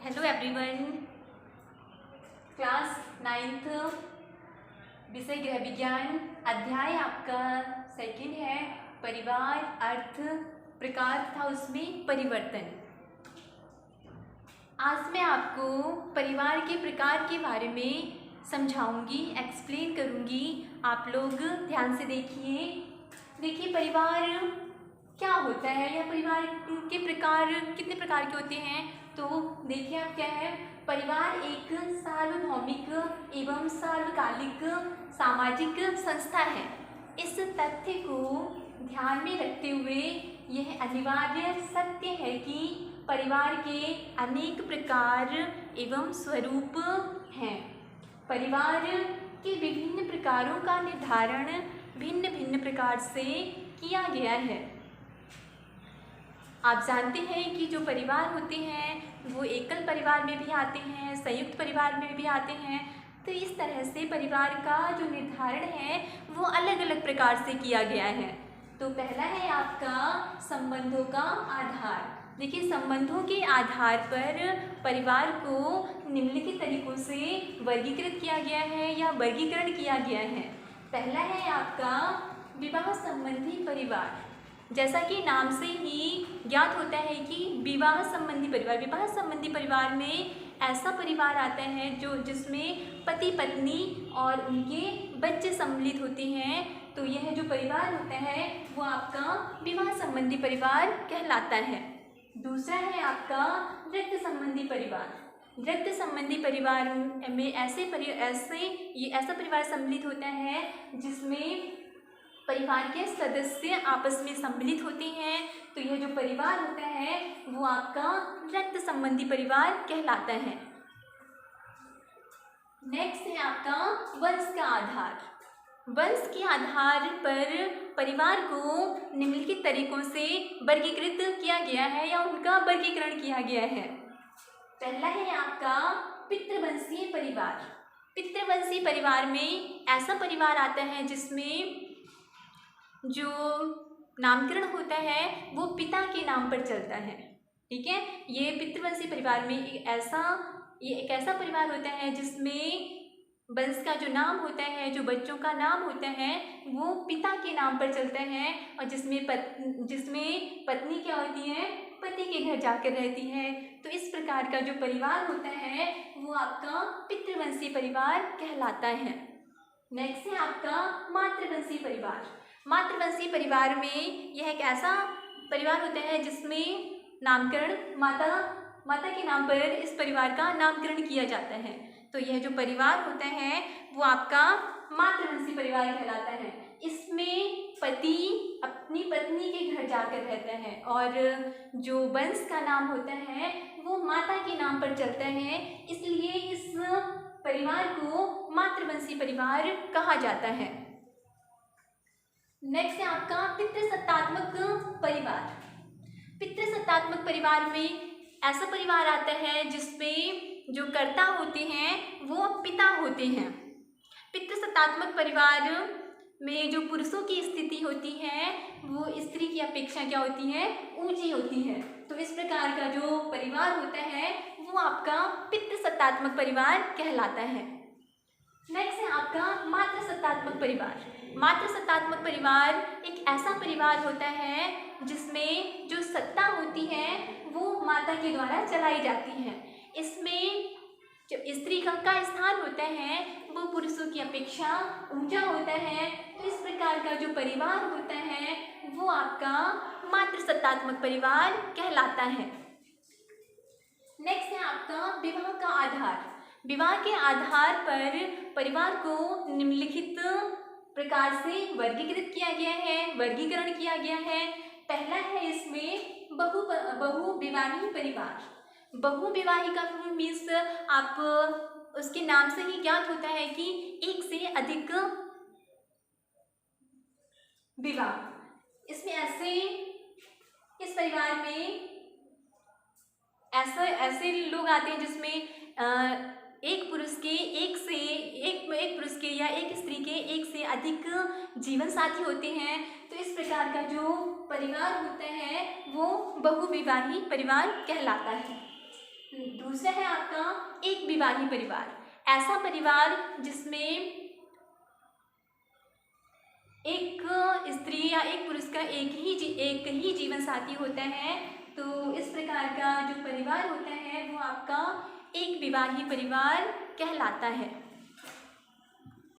Hello everyone. Class 9th विषय गृह विज्ञान अध्याय आपका सेकंड है परिवार, अर्थ, प्रकार तथा उसमें परिवर्तन। आज मैं आपको परिवार के प्रकार के बारे में समझाऊंगी, एक्सप्लेन करूंगी। आप लोग ध्यान से देखिए परिवार क्या होता है या परिवार के प्रकार कितने प्रकार के होते हैं। तो देखिए आप क्या है, परिवार एक सार्वभौमिक एवं सार्वकालिक सामाजिक संस्था है। इस तथ्य को ध्यान में रखते हुए यह अनिवार्य सत्य है कि परिवार के अनेक प्रकार एवं स्वरूप हैं। परिवार के विभिन्न प्रकारों का निर्धारण भिन्न भिन्न प्रकार से किया गया है। आप जानते हैं कि जो परिवार होते हैं वो एकल परिवार में भी आते हैं, संयुक्त परिवार में भी आते हैं। तो इस तरह से परिवार का जो निर्धारण है वो अलग अलग प्रकार से किया गया है। तो पहला है आपका संबंधों का आधार। देखिए संबंधों के आधार पर परिवार को निम्नलिखित तरीकों से वर्गीकृत किया गया है या वर्गीकरण किया गया है। पहला है आपका विवाह संबंधी परिवार। जैसा कि नाम से ही ज्ञात होता है कि विवाह संबंधी परिवार में ऐसा परिवार आता है जिसमें पति पत्नी और उनके बच्चे सम्मिलित होते हैं। तो यह जो परिवार होता है वो आपका विवाह संबंधी परिवार कहलाता है। दूसरा है आपका रक्त संबंधी परिवार। रक्त संबंधी परिवार में ऐसा परिवार सम्मिलित होता है जिसमें परिवार के सदस्य आपस में सम्मिलित होते हैं। तो यह जो परिवार होता है वो आपका रक्त संबंधी परिवार कहलाता है। नेक्स्ट है आपका वंश का आधार। वंश के आधार पर परिवार को निम्नलिखित तरीकों से वर्गीकृत किया गया है या उनका वर्गीकरण किया गया है। पहला है आपका पितृवंशीय परिवार। पितृवंशीय परिवार में ऐसा परिवार आता है जिसमें जो नामकरण होता है वो पिता के नाम पर चलता है। ठीक है, ये पितृवंशीय परिवार में एक ऐसा परिवार होता है जिसमें वंश का जो नाम होता है, जो बच्चों का नाम होता है वो पिता के नाम पर चलता है और जिसमें पत्नी क्या होती है, पति के घर जाकर रहती है। तो इस प्रकार का जो परिवार होता है वो आपका पितृवंशीय परिवार कहलाता है। नेक्स्ट है आपका मातृवंशीय परिवार। मातृवंशीय परिवार में यह एक ऐसा परिवार होता है जिसमें नामकरण माता के नाम पर इस परिवार का नामकरण किया जाता है। तो यह जो परिवार होता है वो आपका मातृवंशीय परिवार कहलाता है। इसमें पति अपनी पत्नी के घर जाकर रहता है और जो वंश का नाम होता है वो माता के नाम पर चलता है, इसलिए इस परिवार को मातृवंशीय परिवार कहा जाता है। नेक्स्ट है आपका पितृसत्तात्मक परिवार। पितृसत्तात्मक परिवार में ऐसा परिवार आता है जिसमें जो कर्ता होते हैं वो पिता होते हैं। पितृसत्तात्मक परिवार में जो पुरुषों की स्थिति होती है वो स्त्री की अपेक्षा क्या होती है, ऊंची होती है। तो इस प्रकार का जो परिवार होता है वो आपका पितृसत्तात्मक परिवार कहलाता है। नेक्स्ट है आपका मातृसत्तात्मक परिवार। मातृसत्तात्मक परिवार एक ऐसा परिवार होता है जिसमें जो सत्ता होती है वो माता के द्वारा चलाई जाती है। इसमें जो स्त्री का स्थान होता है वो पुरुषों की अपेक्षा ऊंचा होता है। तो इस प्रकार का जो परिवार होता है वो आपका मातृसत्तात्मक परिवार कहलाता है। नेक्स्ट है आपका विवाह का आधार। विवाह के आधार पर परिवार को निम्नलिखित प्रकार से वर्गीकृत किया गया है, वर्गीकरण किया गया है। पहला है इसमें बहुविवाही परिवार। बहुविवाही का मीन्स आप उसके नाम से ही ज्ञात होता है कि एक से अधिक विवाह। इसमें इस परिवार में ऐसे लोग आते हैं जिसमें एक पुरुष के या एक स्त्री के एक से अधिक जीवन साथी होते हैं। तो इस प्रकार का जो परिवार होता है वो बहुविवाही परिवार कहलाता है। दूसरा है आपका एक विवाही परिवार। ऐसा परिवार जिसमें एक स्त्री या एक पुरुष का एक ही जीवन साथी होता है। तो इस प्रकार का जो परिवार होता है वो आपका एक विवाही परिवार कहलाता है।